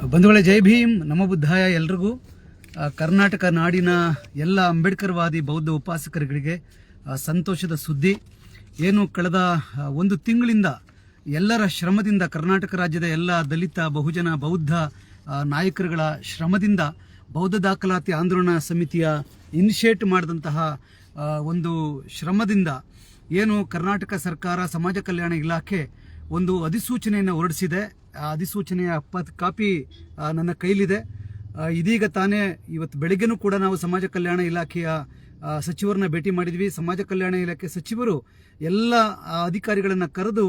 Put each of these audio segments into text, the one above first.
ಬಂಧುಗಳೇ, ಜೈ ಭೀಮ್, ನಮ ಬುದ್ಧಾಯ ಎಲ್ರಿಗೂ. ಕರ್ನಾಟಕ ನಾಡಿನ ಎಲ್ಲ ಅಂಬೇಡ್ಕರ್ವಾದಿ ಬೌದ್ಧ ಉಪಾಸಕರುಗಳಿಗೆ ಸಂತೋಷದ ಸುದ್ದಿ. ಏನು ಕಳೆದ ಒಂದು ತಿಂಗಳಿಂದ ಎಲ್ಲರ ಶ್ರಮದಿಂದ, ಕರ್ನಾಟಕ ರಾಜ್ಯದ ಎಲ್ಲ ದಲಿತ ಬಹುಜನ ಬೌದ್ಧ ನಾಯಕರುಗಳ ಶ್ರಮದಿಂದ ಬೌದ್ಧ ದಾಖಲಾತಿ ಆಂದೋಲನ ಸಮಿತಿಯ ಇನಿಷಿಯೇಟ್ ಮಾಡಿದಂತಹ ಒಂದು ಶ್ರಮದಿಂದ ಏನು ಕರ್ನಾಟಕ ಸರ್ಕಾರ ಸಮಾಜ ಕಲ್ಯಾಣ ಇಲಾಖೆ ಒಂದು ಅಧಿಸೂಚನೆಯನ್ನು ಹೊರಡಿಸಿದೆ. ಆ ಅಧಿಸೂಚನೆಯ ಕಾಪಿ ನನ್ನ ಕೈಲಿದೆ. ಇದೀಗ ತಾನೇ ಇವತ್ತು ಬೆಳಗ್ಗೆನೂ ಕೂಡ ನಾವು ಸಮಾಜ ಕಲ್ಯಾಣ ಇಲಾಖೆಯ ಸಚಿವರನ್ನ ಭೇಟಿ ಮಾಡಿದ್ವಿ. ಸಮಾಜ ಕಲ್ಯಾಣ ಇಲಾಖೆ ಸಚಿವರು ಎಲ್ಲ ಅಧಿಕಾರಿಗಳನ್ನು ಕರೆದು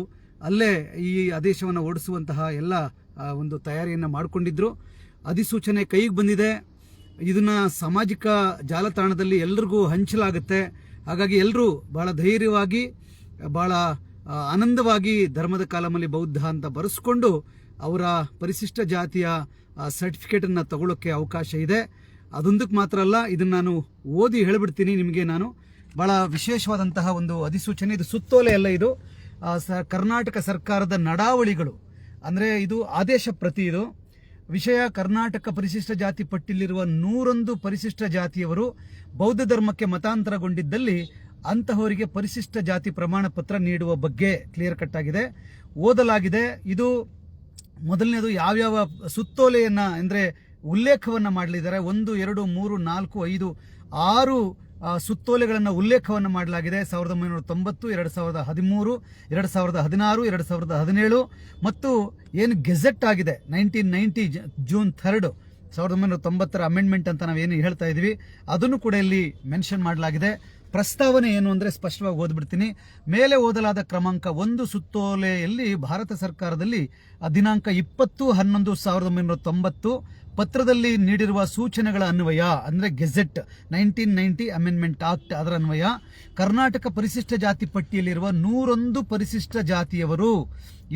ಅಲ್ಲೇ ಈ ಆದೇಶವನ್ನು ಹೊರಡಿಸುವಂತಹ ಎಲ್ಲ ಒಂದು ತಯಾರಿಯನ್ನು ಮಾಡಿಕೊಂಡಿದ್ರು. ಅಧಿಸೂಚನೆ ಕೈಗೆ ಬಂದಿದೆ. ಇದನ್ನ ಸಾಮಾಜಿಕ ಜಾಲತಾಣದಲ್ಲಿ ಎಲ್ರಿಗೂ ಹಂಚಲಾಗುತ್ತೆ. ಹಾಗಾಗಿ ಎಲ್ಲರೂ ಬಹಳ ಧೈರ್ಯವಾಗಿ, ಬಹಳ ಆನಂದವಾಗಿ ಧರ್ಮದ ಕಾಲಮಲ್ಲಿ ಬೌದ್ಧ ಅಂತ ಬರೆಸ್ಕೊಂಡು ಅವರ ಪರಿಶಿಷ್ಟ ಜಾತಿಯ ಸರ್ಟಿಫಿಕೇಟನ್ನು ತಗೊಳ್ಳೋಕ್ಕೆ ಅವಕಾಶ ಇದೆ. ಅದೊಂದಕ್ಕೆ ಮಾತ್ರ ಅಲ್ಲ, ಇದನ್ನು ನಾನು ಓದಿ ಹೇಳಿಬಿಡ್ತೀನಿ ನಿಮಗೆ. ನಾನು ಬಹಳ ವಿಶೇಷವಾದಂತಹ ಒಂದು ಅಧಿಸೂಚನೆ. ಇದು ಸುತ್ತೋಲೆ ಅಲ್ಲ, ಇದು ಕರ್ನಾಟಕ ಸರ್ಕಾರದ ನಡಾವಳಿಗಳು. ಅಂದರೆ ಇದು ಆದೇಶ ಪ್ರತಿ. ಇದು ವಿಷಯ: ಕರ್ನಾಟಕ ಪರಿಶಿಷ್ಟ ಜಾತಿ ಪಟ್ಟಿಯಲ್ಲಿರುವ 101 ಪರಿಶಿಷ್ಟ ಜಾತಿಯವರು ಬೌದ್ಧ ಧರ್ಮಕ್ಕೆ ಮತಾಂತರಗೊಂಡಿದ್ದಲ್ಲಿ ಅಂತಹವರಿಗೆ ಪರಿಶಿಷ್ಟ ಜಾತಿ ಪ್ರಮಾಣ ಪತ್ರ ನೀಡುವ ಬಗ್ಗೆ ಕ್ಲಿಯರ್ ಕಟ್ ಆಗಿದೆ, ಓದಲಾಗಿದೆ. ಇದು ಮೊದಲನೇದು. ಯಾವ್ಯಾವ ಸುತ್ತೋಲೆಯನ್ನ ಅಂದರೆ ಉಲ್ಲೇಖವನ್ನ ಮಾಡಲಿದ್ದಾರೆ: 1, 2, 3, 4, 5, 6 ಸುತ್ತೋಲೆಗಳನ್ನು ಉಲ್ಲೇಖವನ್ನು ಮಾಡಲಾಗಿದೆ. 1990, 2013, 2016, 2017 ಮತ್ತು ಏನು ಗೆಜೆಟ್ ಆಗಿದೆ 1990 ಜೂನ್ 3, 1990 ಅಮೆಂಡ್ಮೆಂಟ್ ಅಂತ ನಾವೇನು ಹೇಳ್ತಾ ಇದ್ವಿ, ಅದನ್ನು ಕೂಡ ಇಲ್ಲಿ ಮೆನ್ಷನ್ ಮಾಡಲಾಗಿದೆ. ಪ್ರಸ್ತಾವನೆ ಏನು ಅಂದರೆ ಸ್ಪಷ್ಟವಾಗಿ ಓದ್ಬಿಡ್ತೀನಿ. ಮೇಲೆ ಓದಲಾದ ಕ್ರಮಾಂಕ 1 ಸುತ್ತೋಲೆಯಲ್ಲಿ ಭಾರತ ಸರ್ಕಾರದಲ್ಲಿ ದಿನಾಂಕ 20/11/1990 ಪತ್ರದಲ್ಲಿ ನೀಡಿರುವ ಸೂಚನೆಗಳ ಅನ್ವಯ, ಅಂದರೆ ಗೆಜೆಟ್ 1990 ಅಮೆಂಡ್ಮೆಂಟ್ ಆಕ್ಟ್, ಅದರ ಅನ್ವಯ ಕರ್ನಾಟಕ ಪರಿಶಿಷ್ಟ ಜಾತಿ ಪಟ್ಟಿಯಲ್ಲಿರುವ 101 ಪರಿಶಿಷ್ಟ ಜಾತಿಯವರು,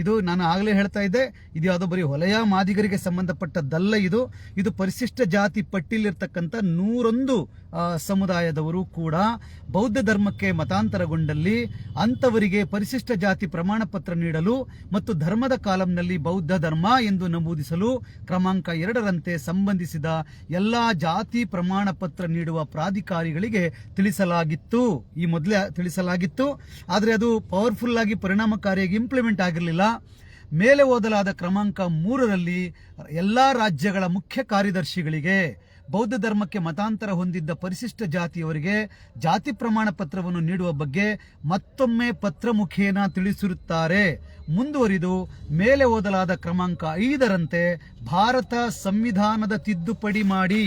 ಇದು ನಾನು ಆಗಲೇ ಹೇಳ್ತಾ ಇದ್ದೆ, ಇದು ಯಾವುದೋ ಬರೀ ಹೊಲೆಯ ಮಾದಿಗರಿಗೆ ಸಂಬಂಧಪಟ್ಟದ್ದಲ್ಲ. ಇದು ಪರಿಶಿಷ್ಟ ಜಾತಿ ಪಟ್ಟಿಯಲ್ಲಿರ್ತಕ್ಕಂಥ 101 ಸಮುದಾಯದವರು ಕೂಡ ಬೌದ್ಧ ಧರ್ಮಕ್ಕೆ ಮತಾಂತರಗೊಂಡಲ್ಲಿ ಅಂತವರಿಗೆ ಪರಿಶಿಷ್ಟ ಜಾತಿ ಪ್ರಮಾಣ ಪತ್ರ ನೀಡಲು ಮತ್ತು ಧರ್ಮದ ಕಾಲಂನಲ್ಲಿ ಬೌದ್ಧ ಧರ್ಮ ಎಂದು ನಮೂದಿಸಲು ಕ್ರಮಾಂಕ 2ರಂತೆ ಸಂಬಂಧಿಸಿದ ಎಲ್ಲಾ ಜಾತಿ ಪ್ರಮಾಣ ಪತ್ರ ನೀಡುವ ಪ್ರಾಧಿಕಾರಿಗಳಿಗೆ ತಿಳಿಸಲಾಗಿತ್ತು. ಈ ಮೊದಲೇ ತಿಳಿಸಲಾಗಿತ್ತು, ಆದರೆ ಅದು ಪವರ್ಫುಲ್ ಆಗಿ ಪರಿಣಾಮಕಾರಿಯಾಗಿ ಇಂಪ್ಲಿಮೆಂಟ್ ಆಗಿರಲಿಲ್ಲ. ಮೇಲೆ ಓದಲಾದ ಕ್ರಮಾಂಕ 3ರಲ್ಲಿ ಎಲ್ಲಾ ರಾಜ್ಯಗಳ ಮುಖ್ಯ ಕಾರ್ಯದರ್ಶಿಗಳಿಗೆ ಬೌದ್ಧ ಧರ್ಮಕ್ಕೆ ಮತಾಂತರ ಹೊಂದಿದ್ದ ಪರಿಶಿಷ್ಟ ಜಾತಿಯವರಿಗೆ ಜಾತಿ ಪ್ರಮಾಣ ಪತ್ರವನ್ನು ನೀಡುವ ಬಗ್ಗೆ ಮತ್ತೊಮ್ಮೆ ಪತ್ರ ಮುಖೇನ ತಿಳಿಸಿರುತ್ತಾರೆ. ಮುಂದುವರಿದು ಮೇಲೆ ಓದಲಾದ ಕ್ರಮಾಂಕ 5ರಂತೆ ಭಾರತ ಸಂವಿಧಾನದ ತಿದ್ದುಪಡಿ ಮಾಡಿ,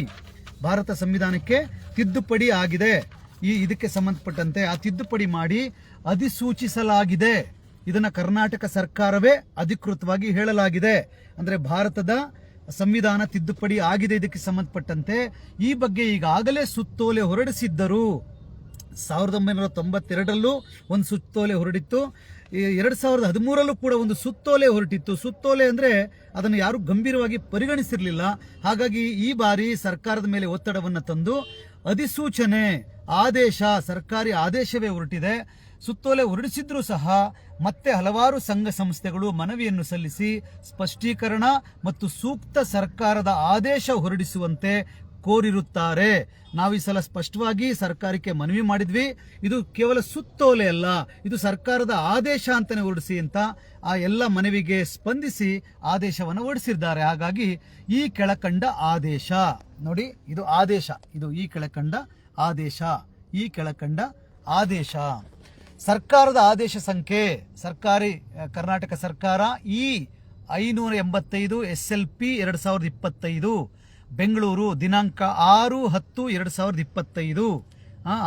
ಭಾರತ ಸಂವಿಧಾನಕ್ಕೆ ತಿದ್ದುಪಡಿ ಆಗಿದೆ, ಇದಕ್ಕೆ ಸಂಬಂಧಪಟ್ಟಂತೆ ಆ ತಿದ್ದುಪಡಿ ಮಾಡಿ ಅಧಿಸೂಚಿಸಲಾಗಿದೆ. ಇದನ್ನ ಕರ್ನಾಟಕ ಸರ್ಕಾರವೇ ಅಧಿಕೃತವಾಗಿ ಹೇಳಲಾಗಿದೆ. ಅಂದ್ರೆ ಭಾರತದ ಸಂವಿಧಾನ ತಿದ್ದುಪಡಿ ಆಗಿದೆ ಇದಕ್ಕೆ ಸಂಬಂಧಪಟ್ಟಂತೆ. ಈ ಬಗ್ಗೆ ಈಗಾಗಲೇ ಸುತ್ತೋಲೆ ಹೊರಡಿಸಿದ್ದರು. 1992ರಲ್ಲೂ ಒಂದು ಸುತ್ತೋಲೆ ಹೊರಡಿತ್ತು, 2013ರಲ್ಲೂ ಕೂಡ ಒಂದು ಸುತ್ತೋಲೆ ಹೊರಟಿತ್ತು. ಸುತ್ತೋಲೆ ಅಂದ್ರೆ ಅದನ್ನು ಯಾರು ಗಂಭೀರವಾಗಿ ಪರಿಗಣಿಸಿರಲಿಲ್ಲ. ಹಾಗಾಗಿ ಈ ಬಾರಿ ಸರ್ಕಾರದ ಮೇಲೆ ಒತ್ತಡವನ್ನು ತಂದು ಅಧಿಸೂಚನೆ, ಆದೇಶ, ಸರ್ಕಾರಿ ಆದೇಶವೇ ಹೊರಟಿದೆ. ಸುತ್ತೋಲೆ ಹೊರಡಿಸಿದ್ರೂ ಸಹ ಮತ್ತೆ ಹಲವಾರು ಸಂಘ ಸಂಸ್ಥೆಗಳು ಮನವಿಯನ್ನು ಸಲ್ಲಿಸಿ ಸ್ಪಷ್ಟೀಕರಣ ಮತ್ತು ಸೂಕ್ತ ಸರ್ಕಾರದ ಆದೇಶ ಹೊರಡಿಸುವಂತೆ ಕೋರಿರುತ್ತಾರೆ. ನಾವು ಈ ಸಲ ಸ್ಪಷ್ಟವಾಗಿ ಸರ್ಕಾರಕ್ಕೆ ಮನವಿ ಮಾಡಿದ್ವಿ. ಇದು ಕೇವಲ ಸುತ್ತೋಲೆ ಅಲ್ಲ, ಇದು ಸರ್ಕಾರದ ಆದೇಶ ಅಂತಾನೆ ಹೊರಡಿಸಿ ಅಂತ ಆ ಎಲ್ಲ ಮನವಿಗೆ ಸ್ಪಂದಿಸಿ ಆದೇಶವನ್ನು ಹೊರಡಿಸಿದ್ದಾರೆ. ಹಾಗಾಗಿ ಈ ಕೆಳಕಂಡ ಆದೇಶ ನೋಡಿ, ಇದು ಆದೇಶ, ಇದು ಈ ಕೆಳಕಂಡ ಆದೇಶ, ಈ ಕೆಳಕಂಡ ಆದೇಶ. ಸರ್ಕಾರದ ಆದೇಶ ಸಂಖ್ಯೆ ಸರ್ಕಾರಿ ಕರ್ನಾಟಕ ಸರ್ಕಾರ E585 SLP 2025 ಬೆಂಗಳೂರು ದಿನಾಂಕ 6/10/2025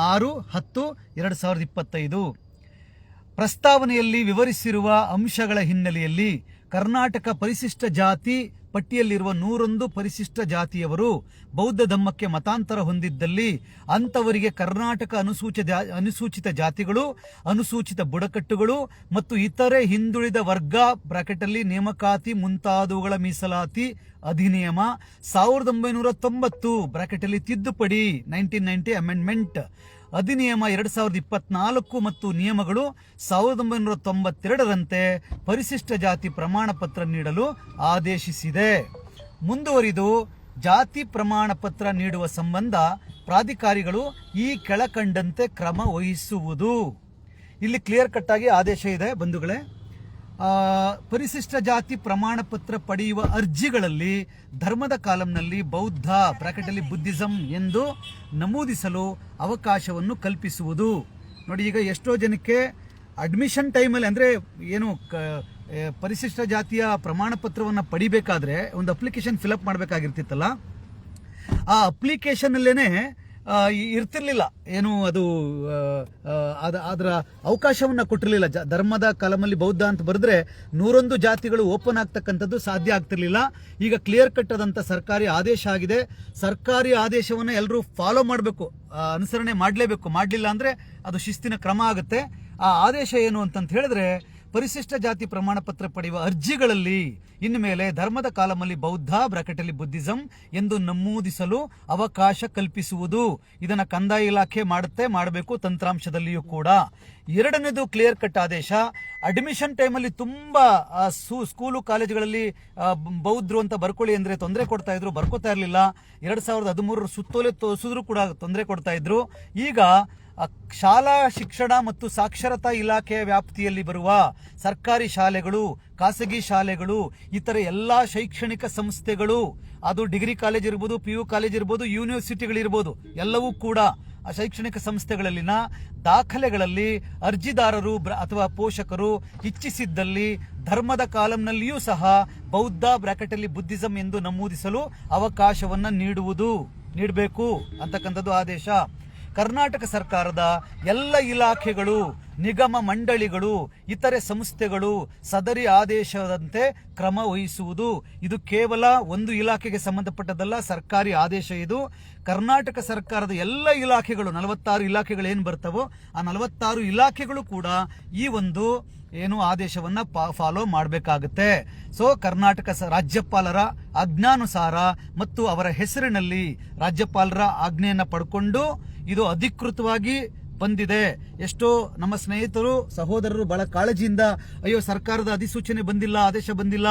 6/10/2025. ಪ್ರಸ್ತಾವನೆಯಲ್ಲಿ ವಿವರಿಸಿರುವ ಅಂಶಗಳ ಹಿನ್ನೆಲೆಯಲ್ಲಿ ಕರ್ನಾಟಕ ಪರಿಶಿಷ್ಟ ಜಾತಿ ಪಟ್ಟಿಯಲ್ಲಿರುವ 101 ಪರಿಶಿಷ್ಟ ಜಾತಿಯವರು ಬೌದ್ಧ ಧರ್ಮಕ್ಕೆ ಮತಾಂತರ ಹೊಂದಿದ್ದಲ್ಲಿ ಅಂತವರಿಗೆ ಕರ್ನಾಟಕ ಅನುಸೂಚಿತ ಜಾತಿಗಳು, ಅನುಸೂಚಿತ ಬುಡಕಟ್ಟುಗಳು ಮತ್ತು ಇತರೆ ಹಿಂದುಳಿದ ವರ್ಗ ಬ್ರಾಕೆಟಲ್ಲಿ ನೇಮಕಾತಿ ಮುಂತಾದವುಗಳ ಮೀಸಲಾತಿ ಅಧಿನಿಯಮ 1990 ಬ್ರಾಕೆಟಲ್ಲಿ ತಿದ್ದುಪಡಿ 1990 ಅಮೆಂಡ್ಮೆಂಟ್ ಅಧಿನಿಯಮ 2024 ಮತ್ತು ನಿಯಮಗಳು 1992ರಂತೆ ಪರಿಶಿಷ್ಟ ಜಾತಿ ಪ್ರಮಾಣ ಪತ್ರ ನೀಡಲು ಆದೇಶಿಸಿದೆ. ಮುಂದುವರಿದು ಜಾತಿ ಪ್ರಮಾಣ ಪತ್ರ ನೀಡುವ ಸಂಬಂಧ ಪ್ರಾಧಿಕಾರಿಗಳು ಈ ಕೆಳಕಂಡಂತೆ ಕ್ರಮ ವಹಿಸುವುದು. ಇಲ್ಲಿ ಕ್ಲಿಯರ್ ಕಟ್ ಆಗಿ ಆದೇಶ ಇದೆ ಬಂಧುಗಳೇ. ಪರಿಶಿಷ್ಟ ಜಾತಿ ಪ್ರಮಾಣ ಪತ್ರ ಪಡೆಯುವ ಅರ್ಜಿಗಳಲ್ಲಿ ಧರ್ಮದ ಕಾಲಂನಲ್ಲಿ ಬೌದ್ಧ ಬ್ರಾಕೆಟಲ್ಲಿ ಬುದ್ಧಿಸಂ ಎಂದು ನಮೂದಿಸಲು ಅವಕಾಶವನ್ನು ಕಲ್ಪಿಸುವುದು. ನೋಡಿ, ಈಗ ಎಷ್ಟೋ ಜನಕ್ಕೆ ಅಡ್ಮಿಷನ್ ಟೈಮಲ್ಲಿ ಅಂದರೆ ಏನು ಪರಿಶಿಷ್ಟ ಜಾತಿಯ ಪ್ರಮಾಣ ಪತ್ರವನ್ನು ಪಡಿಬೇಕಾದ್ರೆ ಒಂದು ಅಪ್ಲಿಕೇಶನ್ ಫಿಲಪ್ ಮಾಡಬೇಕಾಗಿರ್ತಿತ್ತಲ್ಲ, ಆ ಅಪ್ಲಿಕೇಶನಲ್ಲೇನೆ ಇರ್ತಿರ್ಲಿಲ್ಲ ಏನು ಅದು ಅದರ ಅವಕಾಶವನ್ನು ಕೊಟ್ಟಿರಲಿಲ್ಲ. ಧರ್ಮದ ಕಾಲಮಲ್ಲಿ ಬೌದ್ಧ ಅಂತ ಬರೆದ್ರೆ 101 ಜಾತಿಗಳು ಓಪನ್ ಆಗ್ತಕ್ಕಂಥದ್ದು ಸಾಧ್ಯ ಆಗ್ತಿರ್ಲಿಲ್ಲ. ಈಗ ಕ್ಲಿಯರ್ ಕಟ್ ಆದಂಥ ಸರ್ಕಾರಿ ಆದೇಶ ಆಗಿದೆ. ಸರ್ಕಾರಿ ಆದೇಶವನ್ನು ಎಲ್ಲರೂ ಫಾಲೋ ಮಾಡಬೇಕು, ಅನುಸರಣೆ ಮಾಡಲೇಬೇಕು. ಮಾಡಲಿಲ್ಲ ಅಂದರೆ ಅದು ಶಿಸ್ತಿನ ಕ್ರಮ ಆಗುತ್ತೆ. ಆ ಆದೇಶ ಏನು ಅಂತಂತ ಹೇಳಿದ್ರೆ, ಪರಿಶಿಷ್ಟ ಜಾತಿ ಪ್ರಮಾಣ ಪತ್ರ ಪಡೆಯುವ ಅರ್ಜಿಗಳಲ್ಲಿ ಇನ್ನು ಮೇಲೆ ಧರ್ಮದ ಕಾಲಮಲ್ಲಿ ಬೌದ್ಧ ಬ್ರಾಕೆಟಲ್ಲಿ ಬುದ್ಧಿಸಂ ಎಂದು ನಮೂದಿಸಲು ಅವಕಾಶ ಕಲ್ಪಿಸುವುದು. ಇದನ್ನ ಕಂದಾಯ ಇಲಾಖೆ ಮಾಡಬೇಕು ತಂತ್ರಾಂಶದಲ್ಲಿಯೂ ಕೂಡ. ಎರಡನೇದು ಕ್ಲಿಯರ್ ಕಟ್ ಆದೇಶ. ಅಡ್ಮಿಷನ್ ಟೈಮಲ್ಲಿ ತುಂಬಾ ಸ್ಕೂಲು ಕಾಲೇಜುಗಳಲ್ಲಿ ಬೌದ್ಧರು ಅಂತ ಬರ್ಕೊಳ್ಳಿ ಅಂದ್ರೆ ತೊಂದರೆ ಕೊಡ್ತಾ ಇದ್ರು, ಬರ್ಕೋತಾ ಇರಲಿಲ್ಲ. 2013 ಸುತ್ತೋಲೆ ತೋರಿಸಿದ್ರು ಕೂಡ ತೊಂದರೆ ಕೊಡ್ತಾ ಇದ್ರು. ಈಗ ಶಾಲಾ ಶಿಕ್ಷಣ ಮತ್ತು ಸಾಕ್ಷರತಾ ಇಲಾಖೆಯ ವ್ಯಾಪ್ತಿಯಲ್ಲಿ ಬರುವ ಸರ್ಕಾರಿ ಶಾಲೆಗಳು, ಖಾಸಗಿ ಶಾಲೆಗಳು, ಇತರ ಎಲ್ಲಾ ಶೈಕ್ಷಣಿಕ ಸಂಸ್ಥೆಗಳು, ಅದು ಡಿಗ್ರಿ ಕಾಲೇಜ್ ಇರ್ಬೋದು, PU ಕಾಲೇಜ್ ಇರ್ಬೋದು, ಯೂನಿವರ್ಸಿಟಿಗಳಿರ್ಬೋದು, ಎಲ್ಲವೂ ಕೂಡ ಆ ಶೈಕ್ಷಣಿಕ ಸಂಸ್ಥೆಗಳಲ್ಲಿನ ದಾಖಲೆಗಳಲ್ಲಿ ಅರ್ಜಿದಾರರು ಅಥವಾ ಪೋಷಕರು ಇಚ್ಛಿಸಿದ್ದಲ್ಲಿ ಧರ್ಮದ ಕಾಲಂನಲ್ಲಿಯೂ ಸಹ ಬೌದ್ಧ ಬ್ರಾಕೆಟಲ್ಲಿ ಬುದ್ಧಿಸಂ ಎಂದು ನಮೂದಿಸಲು ಅವಕಾಶವನ್ನ ನೀಡಬೇಕು ಅಂತಕ್ಕಂಥದ್ದು ಆದೇಶ. ಕರ್ನಾಟಕ ಸರ್ಕಾರದ ಎಲ್ಲ ಇಲಾಖೆಗಳು, ನಿಗಮ ಮಂಡಳಿಗಳು, ಇತರೆ ಸಂಸ್ಥೆಗಳು ಸದರಿ ಆದೇಶದಂತೆ ಕ್ರಮ ವಹಿಸುವುದು. ಇದು ಕೇವಲ ಒಂದು ಇಲಾಖೆಗೆ ಸಂಬಂಧಪಟ್ಟದಲ್ಲ, ಸರ್ಕಾರಿ ಆದೇಶ ಇದು. ಕರ್ನಾಟಕ ಸರ್ಕಾರದ ಎಲ್ಲ ಇಲಾಖೆಗಳು, 46 ಇಲಾಖೆಗಳು ಏನು ಬರ್ತವೋ ಆ 46 ಇಲಾಖೆಗಳು ಕೂಡ ಈ ಒಂದು ಏನು ಆದೇಶವನ್ನ ಫಾಲೋ ಮಾಡಬೇಕಾಗುತ್ತೆ. ಸೊ ಕರ್ನಾಟಕ ರಾಜ್ಯಪಾಲರ ಆಜ್ಞಾನುಸಾರ ಮತ್ತು ಅವರ ಹೆಸರಿನಲ್ಲಿ ರಾಜ್ಯಪಾಲರ ಆಜ್ಞೆಯನ್ನ ಪಡ್ಕೊಂಡು ಇದು ಅಧಿಕೃತವಾಗಿ ಬಂದಿದೆ. ಎಷ್ಟೋ ನಮ್ಮ ಸ್ನೇಹಿತರು, ಸಹೋದರರು ಬಹಳ ಕಾಳಜಿಯಿಂದ ಅಯ್ಯೋ ಸರ್ಕಾರದ ಅಧಿಸೂಚನೆ ಬಂದಿಲ್ಲ, ಆದೇಶ ಬಂದಿಲ್ಲ,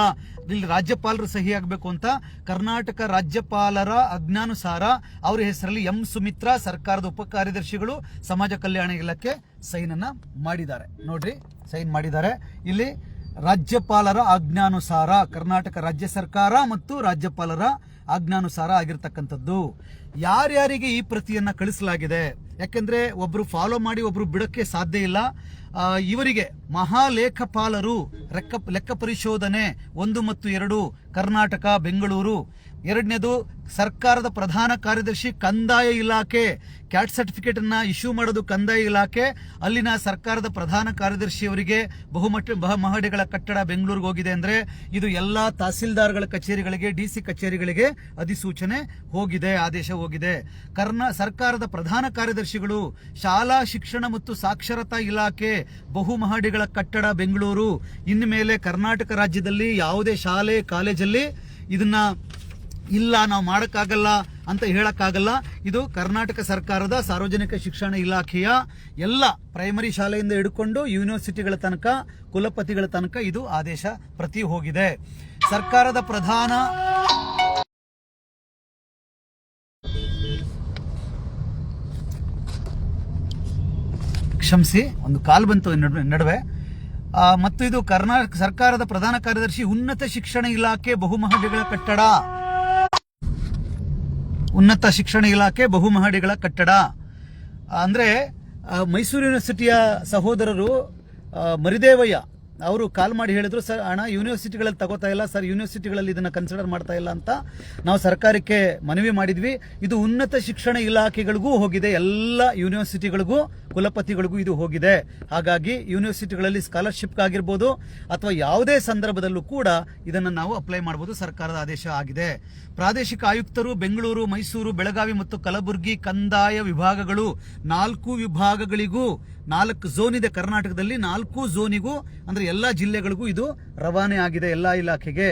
ಇಲ್ಲಿ ರಾಜ್ಯಪಾಲರು ಸಹಿ ಆಗಬೇಕು ಅಂತ ಕರ್ನಾಟಕ ರಾಜ್ಯಪಾಲರ ಆಜ್ಞಾನುಸಾರ ಅವರ ಹೆಸರಲ್ಲಿ ಎಂ ಸುಮಿತ್ರಾ ಸರ್ಕಾರದ ಉಪ ಕಾರ್ಯದರ್ಶಿಗಳು ಸಮಾಜ ಕಲ್ಯಾಣ ಇಲಾಖೆ ಸೈನ್ ಅನ್ನ ಮಾಡಿದ್ದಾರೆ. ನೋಡ್ರಿ, ಸೈನ್ ಮಾಡಿದ್ದಾರೆ. ಇಲ್ಲಿ ರಾಜ್ಯಪಾಲರ ಆಜ್ಞಾನುಸಾರ, ಕರ್ನಾಟಕ ರಾಜ್ಯ ಸರ್ಕಾರ ಮತ್ತು ರಾಜ್ಯಪಾಲರ ಆಜ್ಞಾನುಸಾರ ಆಗಿರ್ತಕ್ಕಂಥದ್ದು. ಯಾರ್ಯಾರಿಗೆ ಈ ಪ್ರತಿಯನ್ನ ಕಳಿಸಲಾಗಿದೆ, ಯಾಕೆಂದ್ರೆ ಒಬ್ರು ಫಾಲೋ ಮಾಡಿ ಒಬ್ರು ಬಿಡಕ್ಕೆ ಸಾಧ್ಯ ಇಲ್ಲ. ಇವರಿಗೆ ಮಹಾಲೇಖಪಾಲರು ಲೆಕ್ಕ ಪರಿಶೋಧನೆ 1 ಮತ್ತು 2 ಕರ್ನಾಟಕ ಬೆಂಗಳೂರು. ಎರಡನೇದು ಸರ್ಕಾರದ ಪ್ರಧಾನ ಕಾರ್ಯದರ್ಶಿ ಕಂದಾಯ ಇಲಾಖೆ, ಕ್ಯಾಟ್ ಸರ್ಟಿಫಿಕೇಟ್ ಅನ್ನ ಇಶ್ಯೂ ಮಾಡೋದು ಕಂದಾಯ ಇಲಾಖೆ. ಅಲ್ಲಿನ ಸರ್ಕಾರದ ಪ್ರಧಾನ ಕಾರ್ಯದರ್ಶಿಯವರಿಗೆ ಬಹುಮಹಡಿಗಳ ಕಟ್ಟಡ ಬೆಂಗಳೂರಿಗೆ ಹೋಗಿದೆ ಅಂದ್ರೆ ಇದು ಎಲ್ಲಾ ತಹಸೀಲ್ದಾರ್ಗಳ ಕಚೇರಿಗಳಿಗೆ, DC ಕಚೇರಿಗಳಿಗೆ ಅಧಿಸೂಚನೆ ಹೋಗಿದೆ, ಆದೇಶ ಹೋಗಿದೆ. ಸರ್ಕಾರದ ಪ್ರಧಾನ ಕಾರ್ಯದರ್ಶಿಗಳು ಶಾಲಾ ಶಿಕ್ಷಣ ಮತ್ತು ಸಾಕ್ಷರತಾ ಇಲಾಖೆ ಬಹುಮಹಡಿಗಳ ಕಟ್ಟಡ ಬೆಂಗಳೂರು. ಇನ್ನು ಮೇಲೆ ಕರ್ನಾಟಕ ರಾಜ್ಯದಲ್ಲಿ ಯಾವುದೇ ಶಾಲೆ ಕಾಲೇಜಲ್ಲಿ ಇದನ್ನ ಇಲ್ಲ ನಾವು ಮಾಡಕ್ಕಾಗಲ್ಲ ಅಂತ ಹೇಳಕ್ಕಾಗಲ್ಲ. ಇದು ಕರ್ನಾಟಕ ಸರ್ಕಾರದ ಸಾರ್ವಜನಿಕ ಶಿಕ್ಷಣ ಇಲಾಖೆಯ ಎಲ್ಲ ಪ್ರೈಮರಿ ಶಾಲೆಯಿಂದ ಹಿಡ್ಕೊಂಡು ಯೂನಿವರ್ಸಿಟಿಗಳ ತನಕ, ಕುಲಪತಿಗಳ ತನಕ ಇದು ಆದೇಶ ಪ್ರತಿ ಹೋಗಿದೆ. ಸರ್ಕಾರದ ಪ್ರಧಾನ ಕ್ಷಮಿಸಿ, ಒಂದು ಕಾಲ್ ಬಂತು ನಡುವೆ. ಮತ್ತು ಇದು ಕರ್ನಾಟಕ ಸರ್ಕಾರದ ಪ್ರಧಾನ ಕಾರ್ಯದರ್ಶಿ ಉನ್ನತ ಶಿಕ್ಷಣ ಇಲಾಖೆ ಬಹುಮಹಡಿಗಳ ಕಟ್ಟಡ, ಉನ್ನತ ಶಿಕ್ಷಣ ಇಲಾಖೆ ಬಹುಮಹಡಿಗಳ ಕಟ್ಟಡ. ಅಂದ್ರೆ ಮೈಸೂರು ಯೂನಿವರ್ಸಿಟಿಯ ಸಹೋದರರು ಮರಿದೇವಯ್ಯ ಅವರು ಕಾಲ್ ಮಾಡಿ ಹೇಳಿದ್ರು, ಸರ್ ಹಣ ಯೂನಿವರ್ಸಿಟಿಗಳಲ್ಲಿ ತಗೋತಾ ಇಲ್ಲ ಸರ್, ಯೂನಿವರ್ಸಿಟಿಗಳಲ್ಲಿ ಇದನ್ನ ಕನ್ಸಿಡರ್ ಮಾಡ್ತಾ ಇಲ್ಲ ಅಂತ ನಾವು ಸರ್ಕಾರಕ್ಕೆ ಮನವಿ ಮಾಡಿದ್ವಿ. ಇದು ಉನ್ನತ ಶಿಕ್ಷಣ ಇಲಾಖೆಗಳಿಗೂ ಹೋಗಿದೆ, ಎಲ್ಲ ಯೂನಿವರ್ಸಿಟಿಗಳಿಗೂ ಕುಲಪತಿಗಳಿಗೂ ಇದು ಹೋಗಿದೆ. ಹಾಗಾಗಿ ಯೂನಿವರ್ಸಿಟಿಗಳಲ್ಲಿ ಸ್ಕಾಲರ್ಶಿಪ್ ಆಗಿರ್ಬೋದು ಅಥವಾ ಯಾವುದೇ ಸಂದರ್ಭದಲ್ಲೂ ಕೂಡ ಇದನ್ನು ನಾವು ಅಪ್ಲೈ ಮಾಡಬಹುದು. ಸರ್ಕಾರದ ಆದೇಶ ಆಗಿದೆ. ಪ್ರಾದೇಶಿಕ ಆಯುಕ್ತರು ಬೆಂಗಳೂರು, ಮೈಸೂರು, ಬೆಳಗಾವಿ ಮತ್ತು ಕಲಬುರಗಿ ಕಂದಾಯ ವಿಭಾಗಗಳು 4 ವಿಭಾಗಗಳಿಗೂ 4 ಝೋನ್ ಇದೆ ಕರ್ನಾಟಕದಲ್ಲಿ. 4 ಝೋನಿಗೂ ಅಂದ್ರೆ ಎಲ್ಲಾ ಜಿಲ್ಲೆಗಳಿಗೂ ಇದು ರವಾನೆ ಆಗಿದೆ ಎಲ್ಲಾ ಇಲಾಖೆಗೆ.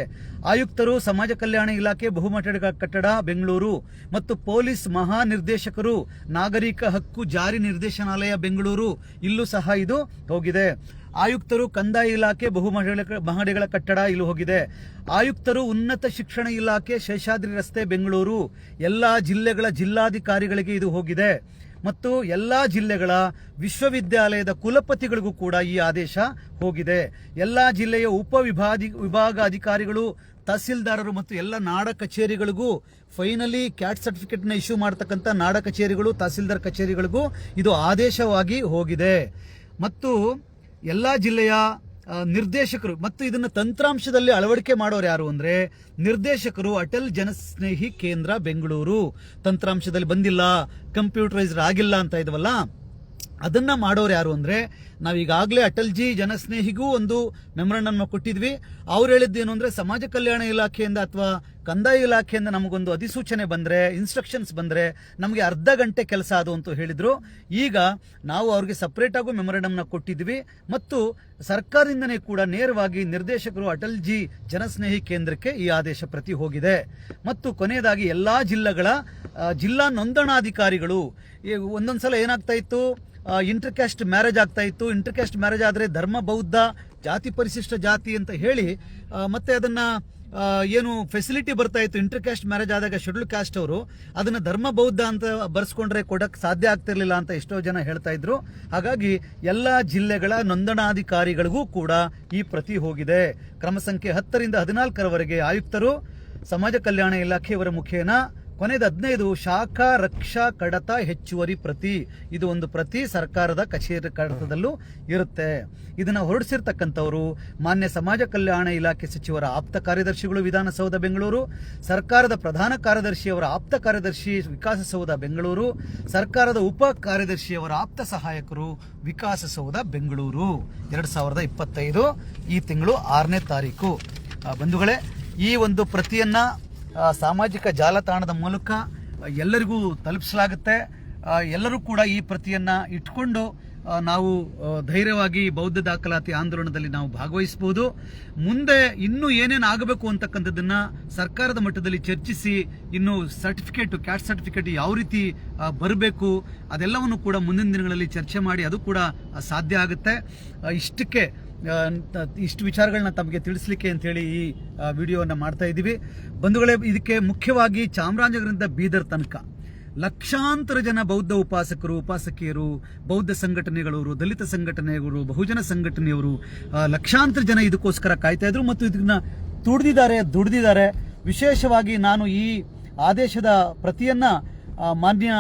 ಆಯುಕ್ತರು ಸಮಾಜ ಕಲ್ಯಾಣ ಇಲಾಖೆ ಬಹುಮಹಡಿ ಕಟ್ಟಡ ಬೆಂಗಳೂರು ಮತ್ತು ಪೊಲೀಸ್ ಮಹಾನಿರ್ದೇಶಕರು ನಾಗರಿಕ ಹಕ್ಕು ಜಾರಿ ನಿರ್ದೇಶನಾಲಯ ಬೆಂಗಳೂರು, ಇಲ್ಲೂ ಸಹ ಇದು ಹೋಗಿದೆ. ಆಯುಕ್ತರು ಕಂದಾಯ ಇಲಾಖೆ ಬಹುಮಹಡಿಗಳ ಕಟ್ಟಡ ಇಲ್ಲೂ ಹೋಗಿದೆ. ಆಯುಕ್ತರು ಉನ್ನತ ಶಿಕ್ಷಣ ಇಲಾಖೆ ಶೇಷಾದ್ರಿ ರಸ್ತೆ ಬೆಂಗಳೂರು, ಎಲ್ಲಾ ಜಿಲ್ಲೆಗಳ ಜಿಲ್ಲಾಧಿಕಾರಿಗಳಿಗೆ ಇದು ಹೋಗಿದೆ. ಮತ್ತು ಎಲ್ಲಾ ಜಿಲ್ಲೆಗಳ ವಿಶ್ವವಿದ್ಯಾಲಯದ ಕುಲಪತಿಗಳಿಗೂ ಕೂಡ ಈ ಆದೇಶ ಹೋಗಿದೆ. ಎಲ್ಲಾ ಜಿಲ್ಲೆಯ ವಿಭಾಗ ಅಧಿಕಾರಿಗಳು, ತಹಸೀಲ್ದಾರರು ಮತ್ತು ಎಲ್ಲ ನಾಡ ಕಚೇರಿಗಳಿಗೂ ಫೈನಲಿ ಕ್ಯಾಟ್ ಸರ್ಟಿಫಿಕೇಟ್ನ ಇಶ್ಯೂ ಮಾಡತಕ್ಕಂಥ ನಾಡ ಕಚೇರಿಗಳು, ತಹಸೀಲ್ದಾರ್ ಕಚೇರಿಗಳಿಗೂ ಇದು ಆದೇಶವಾಗಿ ಹೋಗಿದೆ. ಮತ್ತು ಎಲ್ಲ ಜಿಲ್ಲೆಯ ನಿರ್ದೇಶಕರು ಮತ್ತು ಇದನ್ನು ತಂತ್ರಾಂಶದಲ್ಲಿ ಅಳವಡಿಕೆ ಮಾಡೋರು ಯಾರು ಅಂದ್ರೆ ನಿರ್ದೇಶಕರು ಅಟಲ್ ಜನಸ್ನೇಹಿ ಕೇಂದ್ರ ಬೆಂಗಳೂರು. ತಂತ್ರಾಂಶದಲ್ಲಿ ಬಂದಿಲ್ಲ, ಕಂಪ್ಯೂಟರೈಸ್ಡ್ ಆಗಿಲ್ಲ ಅಂತ ಇದ್ವಲ್ಲ, ಅದನ್ನ ಮಾಡೋರು ಯಾರು ಅಂದ್ರೆ ನಾವೀಗಾಗಲೇ ಅಟಲ್ಜಿ ಜನಸ್ನೇಹಿಗೂ ಒಂದು ಮೆಮೊರಂಡಮ್ ಕೊಟ್ಟಿದ್ವಿ. ಅವ್ರು ಹೇಳಿದ್ದೇನು ಅಂದ್ರೆ ಸಮಾಜ ಕಲ್ಯಾಣ ಇಲಾಖೆಯಿಂದ ಅಥವಾ ಕಂದಾಯ ಇಲಾಖೆಯಿಂದ ನಮಗೊಂದು ಅಧಿಸೂಚನೆ ಬಂದ್ರೆ, ಇನ್ಸ್ಟ್ರಕ್ಷನ್ಸ್ ಬಂದ್ರೆ ನಮಗೆ ಅರ್ಧ ಗಂಟೆ ಕೆಲಸ ಅದು ಅಂತ ಹೇಳಿದ್ರು. ಈಗ ನಾವು ಅವ್ರಿಗೆ ಸಪರೇಟ್ ಆಗು ಮೆಮೊರಂಡಮ್ನ ಕೊಟ್ಟಿದ್ವಿ ಮತ್ತು ಸರ್ಕಾರದಿಂದನೇ ಕೂಡ ನೇರವಾಗಿ ನಿರ್ದೇಶಕರು ಅಟಲ್ಜಿ ಜನಸ್ನೇಹಿ ಕೇಂದ್ರಕ್ಕೆ ಈ ಆದೇಶ ಪ್ರತಿ ಹೋಗಿದೆ. ಮತ್ತು ಕೊನೆಯದಾಗಿ ಎಲ್ಲಾ ಜಿಲ್ಲಾ ನೋಂದಣಾಧಿಕಾರಿಗಳು, ಒಂದೊಂದ್ಸಲ ಏನಾಗ್ತಾ ಇತ್ತು, ಇಂಟರ್ ಕ್ಯಾಸ್ಟ್ ಮ್ಯಾರೇಜ್ ಆಗ್ತಾ ಇತ್ತು. ಇಂಟರ್ ಕ್ಯಾಸ್ಟ್ ಮ್ಯಾರೇಜ್ ಆದ್ರೆ ಧರ್ಮ ಬೌದ್ಧ ಜಾತಿ ಪರಿಶಿಷ್ಟ ಜಾತಿ ಅಂತ ಹೇಳಿ ಮತ್ತೆ ಅದನ್ನ ಏನು ಫೆಸಿಲಿಟಿ ಬರ್ತಾ ಇತ್ತು. ಇಂಟರ್ ಕ್ಯಾಸ್ಟ್ ಮ್ಯಾರೇಜ್ ಆದಾಗ ಶೆಡ್ಯೂಲ್ ಕ್ಯಾಸ್ಟ್ ಅವರು ಅದನ್ನ ಧರ್ಮ ಬೌದ್ಧ ಅಂತ ಬರ್ಸ್ಕೊಂಡ್ರೆ ಕೊಡಕ್ ಸಾಧ್ಯ ಆಗ್ತಿರ್ಲಿಲ್ಲ ಅಂತ ಎಷ್ಟೋ ಜನ ಹೇಳ್ತಾ ಇದ್ರು. ಹಾಗಾಗಿ ಎಲ್ಲಾ ಜಿಲ್ಲೆಗಳ ನೋಂದಣಾಧಿಕಾರಿಗಳಿಗೂ ಕೂಡ ಈ ಪ್ರತಿ ಹೋಗಿದೆ. ಕ್ರಮ ಸಂಖ್ಯೆ 10ರಿಂದ 14ರವರೆಗೆ ಆಯುಕ್ತರು, ಸಮಾಜ ಕಲ್ಯಾಣ ಇಲಾಖೆಯವರ ಮುಖೇನ, ಕೊನೆಯದು 15 ಶಾಖಾ ರಕ್ಷಾ ಕಡತ ಹೆಚ್ಚುವರಿ ಪ್ರತಿ. ಇದು ಒಂದು ಪ್ರತಿ ಸರ್ಕಾರದ ಕಚೇರಿ ಕಡತದಲ್ಲೂ ಇರುತ್ತೆ. ಇದನ್ನ ಹೊರಡಿಸಿರ್ತಕ್ಕಂಥವರು ಮಾನ್ಯ ಸಮಾಜ ಕಲ್ಯಾಣ ಇಲಾಖೆ ಸಚಿವರ ಆಪ್ತ ಕಾರ್ಯದರ್ಶಿಗಳು ವಿಧಾನಸೌಧ ಬೆಂಗಳೂರು, ಸರ್ಕಾರದ ಪ್ರಧಾನ ಕಾರ್ಯದರ್ಶಿಯವರ ಆಪ್ತ ಕಾರ್ಯದರ್ಶಿ ವಿಕಾಸಸೌಧ ಬೆಂಗಳೂರು, ಸರ್ಕಾರದ ಉಪ ಕಾರ್ಯದರ್ಶಿಯವರ ಆಪ್ತ ಸಹಾಯಕರು ವಿಕಾಸಸೌಧ ಬೆಂಗಳೂರು. 2025 ಈ ತಿಂಗಳು 6ನೇ ತಾರೀಕು. ಬಂಧುಗಳೇ, ಈ ಒಂದು ಪ್ರತಿಯನ್ನ ಸಾಮಾಜಿಕ ಜಾಲತಾಣದ ಮೂಲಕ ಎಲ್ಲರಿಗೂ ತಲುಪಿಸಲಾಗುತ್ತೆ. ಎಲ್ಲರೂ ಕೂಡ ಈ ಪ್ರತಿಯನ್ನ ಇಟ್ಕೊಂಡು ನಾವು ಧೈರ್ಯವಾಗಿ ಬೌದ್ಧ ದಾಖಲಾತಿ ಆಂದೋಲನದಲ್ಲಿ ನಾವು ಭಾಗವಹಿಸಬಹುದು. ಮುಂದೆ ಇನ್ನೂ ಏನೇನು ಆಗಬೇಕು ಅಂತಕ್ಕಂಥದ್ದನ್ನ ಸರ್ಕಾರದ ಮಟ್ಟದಲ್ಲಿ ಚರ್ಚಿಸಿ, ಇನ್ನು ಕ್ಯಾಟ್ ಸರ್ಟಿಫಿಕೇಟ್ ಯಾವ ರೀತಿ ಬರಬೇಕು ಅದೆಲ್ಲವನ್ನು ಕೂಡ ಮುಂದಿನ ದಿನಗಳಲ್ಲಿ ಚರ್ಚೆ ಮಾಡಿ ಅದು ಕೂಡ ಸಾಧ್ಯ ಆಗುತ್ತೆ. ಇಷ್ಟು ವಿಚಾರಗಳನ್ನ ತಮಗೆ ತಿಳಿಸ್ಲಿಕ್ಕೆ ಅಂತ ಹೇಳಿ ಈ ವಿಡಿಯೋವನ್ನು ಮಾಡ್ತಾ ಇದ್ದೀವಿ. ಬಂಧುಗಳೇ, ಇದಕ್ಕೆ ಮುಖ್ಯವಾಗಿ ಚಾಮರಾಜನಗರದಿಂದ ಬೀದರ್ ತನಕ ಲಕ್ಷಾಂತರ ಜನ ಬೌದ್ಧ ಉಪಾಸಕರು, ಉಪಾಸಕಿಯರು, ಬೌದ್ಧ ಸಂಘಟನೆಗಳು, ದಲಿತ ಸಂಘಟನೆಗಳು, ಬಹುಜನ ಸಂಘಟನೆಯವರು ಲಕ್ಷಾಂತರ ಜನ ಇದಕ್ಕೋಸ್ಕರ ಕಾಯ್ತಾ ಇದ್ರು ಮತ್ತು ಇದನ್ನ ದುಡಿದಿದ್ದಾರೆ. ವಿಶೇಷವಾಗಿ ನಾನು ಈ ಆದೇಶದ ಪ್ರತಿಯನ್ನ ಮಾನ್ಯ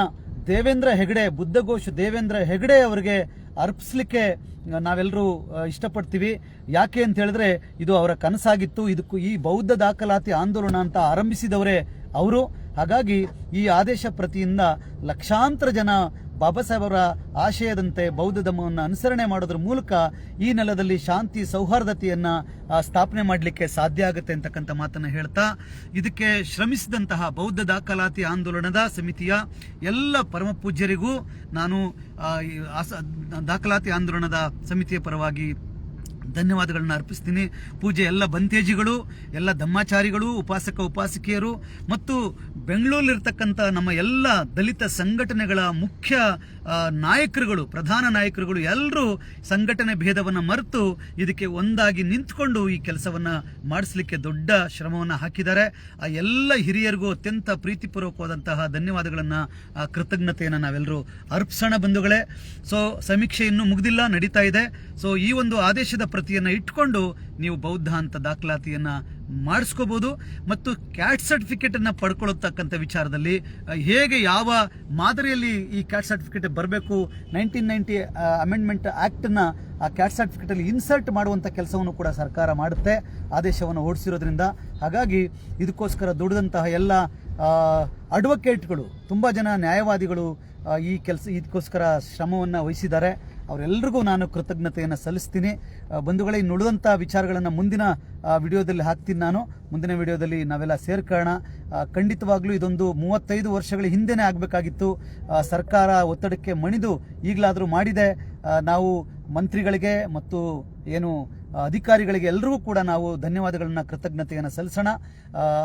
ದೇವೇಂದ್ರ ಹೆಗಡೆ, ಬುದ್ಧಘೋಷ ದೇವೇಂದ್ರ ಹೆಗಡೆ ಅವರಿಗೆ ಅರ್ಪಿಸ್ಲಿಕ್ಕೆ ನಾವೆಲ್ಲರೂ ಇಷ್ಟಪಡ್ತೀವಿ. ಯಾಕೆ ಅಂತ ಹೇಳಿದ್ರೆ ಇದು ಅವರ ಕನಸಾಗಿತ್ತು. ಈ ಬೌದ್ಧ ದಾಖಲಾತಿ ಆಂದೋಲನ ಅಂತ ಆರಂಭಿಸಿದವರೇ ಅವರು. ಹಾಗಾಗಿ ಈ ಆದೇಶ ಪ್ರತಿಯಿಂದ ಲಕ್ಷಾಂತರ ಜನ ಬಾಬಾ ಸಾಹೇಬ್ ಅವರ ಆಶಯದಂತೆ ಬೌದ್ಧ ಧರ್ಮವನ್ನು ಅನುಸರಣೆ ಮಾಡೋದ್ರ ಮೂಲಕ ಈ ನೆಲದಲ್ಲಿ ಶಾಂತಿ ಸೌಹಾರ್ದತೆಯನ್ನ ಸ್ಥಾಪನೆ ಮಾಡಲಿಕ್ಕೆ ಸಾಧ್ಯ ಆಗುತ್ತೆ ಅಂತಕ್ಕಂಥ ಮಾತನ್ನ ಹೇಳ್ತಾ, ಇದಕ್ಕೆ ಶ್ರಮಿಸಿದಂತಹ ಬೌದ್ಧ ದಾಖಲಾತಿ ಆಂದೋಲನದ ಸಮಿತಿಯ ಎಲ್ಲ ಪರಮ ಪೂಜ್ಯರಿಗೂ ನಾನು ದಾಖಲಾತಿ ಆಂದೋಲನದ ಸಮಿತಿಯ ಪರವಾಗಿ ಧನ್ಯವಾದಗಳನ್ನ ಅರ್ಪಿಸ್ತೀನಿ. ಪೂಜೆ ಎಲ್ಲ ಬಂತೇಜಿಗಳು, ಎಲ್ಲ ಧಮ್ಮಾಚಾರಿಗಳು, ಉಪಾಸಕ ಉಪಾಸಕಿಯರು ಮತ್ತು ಬೆಂಗಳೂರಲ್ಲಿರ್ತಕ್ಕಂಥ ನಮ್ಮ ಎಲ್ಲ ದಲಿತ ಸಂಘಟನೆಗಳ ಮುಖ್ಯ ನಾಯಕರುಗಳು, ಪ್ರಧಾನ ನಾಯಕರುಗಳು ಎಲ್ಲರೂ ಸಂಘಟನೆ ಭೇದವನ್ನು ಮರೆತು ಇದಕ್ಕೆ ಒಂದಾಗಿ ನಿಂತ್ಕೊಂಡು ಈ ಕೆಲಸವನ್ನ ಮಾಡಿಸ್ಲಿಕ್ಕೆ ದೊಡ್ಡ ಶ್ರಮವನ್ನು ಹಾಕಿದ್ದಾರೆ. ಆ ಎಲ್ಲ ಹಿರಿಯರಿಗೂ ಅತ್ಯಂತ ಪ್ರೀತಿಪೂರ್ವಕವಾದಂತಹ ಧನ್ಯವಾದಗಳನ್ನ, ಕೃತಜ್ಞತೆಯನ್ನು ನಾವೆಲ್ಲರೂ ಅರ್ಪಿಸೋಣ ಬಂಧುಗಳೇ. ಸೊ ಸಮೀಕ್ಷೆ ಇನ್ನೂ ಮುಗಿದಿಲ್ಲ, ನಡೀತಾ ಇದೆ. ಸೊ ಈ ಒಂದು ಆದೇಶದ ಪ್ರತಿಯನ್ನ ಇಟ್ಕೊಂಡು ನೀವು ಬೌದ್ಧ ಅಂತ ದಾಖಲಾತಿಯನ್ನ ಮಾಡಿಸ್ಕೋಬಹುದು ಮತ್ತು ಕ್ಯಾಟ್ ಸರ್ಟಿಫಿಕೇಟ್ ಅನ್ನ ಪಡ್ಕೊಳ್ಳತಕ್ಕಂಥ ವಿಚಾರದಲ್ಲಿ ಹೇಗೆ ಯಾವ ಮಾದರಿಯಲ್ಲಿ ಈ ಕ್ಯಾಟ್ ಸರ್ಟಿಫಿಕೇಟ್ ಬರಬೇಕು, 1990 ಅಮೆಂಡ್ಮೆಂಟ್ ಆಕ್ಟ್ ನ ಆ ಕ್ಯಾಟ್ ಸರ್ಟಿಫಿಕೇಟ್ ಅಲ್ಲಿ ಇನ್ಸರ್ಟ್ ಮಾಡುವಂತ ಕೆಲಸವನ್ನು ಕೂಡ ಸರ್ಕಾರ ಮಾಡುತ್ತೆ ಆದೇಶವನ್ನು ಹೊರಡಿಸಿರೋದ್ರಿಂದ. ಹಾಗಾಗಿ ಇದಕ್ಕೋಸ್ಕರ ದುಡಿದಂತಹ ಎಲ್ಲ ಅಡ್ವೊಕೇಟ್ಗಳು, ತುಂಬಾ ಜನ ನ್ಯಾಯವಾದಿಗಳು ಇದಕ್ಕೋಸ್ಕರ ಶ್ರಮವನ್ನು ವಹಿಸಿದ್ದಾರೆ. ಅವರೆಲ್ಲರಿಗೂ ನಾನು ಕೃತಜ್ಞತೆಯನ್ನು ಸಲ್ಲಿಸ್ತೀನಿ. ಬಂಧುಗಳೇ, ಇನ್ನು ಉಳಿದಂಥ ವಿಚಾರಗಳನ್ನು ಮುಂದಿನ ವಿಡಿಯೋದಲ್ಲಿ ಹಾಕ್ತೀನಿ. ನಾನು ಮುಂದಿನ ವಿಡಿಯೋದಲ್ಲಿ ನಾವೆಲ್ಲ ಸೇರ್ಕೊಳ್ಳೋಣ. ಖಂಡಿತವಾಗ್ಲೂ ಇದೊಂದು 35 ವರ್ಷಗಳ ಹಿಂದೆನೇ ಆಗಬೇಕಾಗಿತ್ತು. ಸರ್ಕಾರ ಒತ್ತಡಕ್ಕೆ ಮಣಿದು ಈಗಲಾದರೂ ಮಾಡಿದೆ. ನಾವು ಮಂತ್ರಿಗಳಿಗೆ ಮತ್ತು ಏನು ಅಧಿಕಾರಿಗಳಿಗೆ ಎಲ್ಲರಿಗೂ ಕೂಡ ನಾವು ಧನ್ಯವಾದಗಳನ್ನ ಕೃತಜ್ಞತೆಯನ್ನು ಸಲ್ಲಿಸೋಣ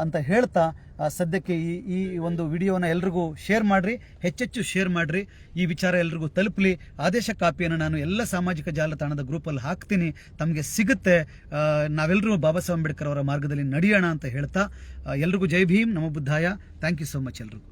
ಅಂತ ಹೇಳ್ತಾ, ಸದ್ಯಕ್ಕೆ ಈ ಒಂದು ವಿಡಿಯೋನ ಎಲ್ರಿಗೂ ಶೇರ್ ಮಾಡಿರಿ, ಹೆಚ್ಚೆಚ್ಚು ಶೇರ್ ಮಾಡಿರಿ. ಈ ವಿಚಾರ ಎಲ್ರಿಗೂ ತಲುಪಲಿ. ಆದೇಶ ಕಾಪಿಯನ್ನು ನಾನು ಎಲ್ಲ ಸಾಮಾಜಿಕ ಜಾಲತಾಣದ ಗ್ರೂಪಲ್ಲಿ ಹಾಕ್ತೀನಿ, ತಮಗೆ ಸಿಗುತ್ತೆ. ನಾವೆಲ್ಲರೂ ಬಾಬಾ ಸಾಹೇಬ್ ಅಂಬೇಡ್ಕರ್ ಅವರ ಮಾರ್ಗದಲ್ಲಿ ನಡೆಯೋಣ ಅಂತ ಹೇಳ್ತಾ, ಎಲ್ರಿಗೂ ಜೈ ಭೀಮ್, ನಮೋ ಬುದ್ಧಾಯ. ಥ್ಯಾಂಕ್ ಯು ಸೋ ಮಚ್ ಎಲ್ರಿಗೂ.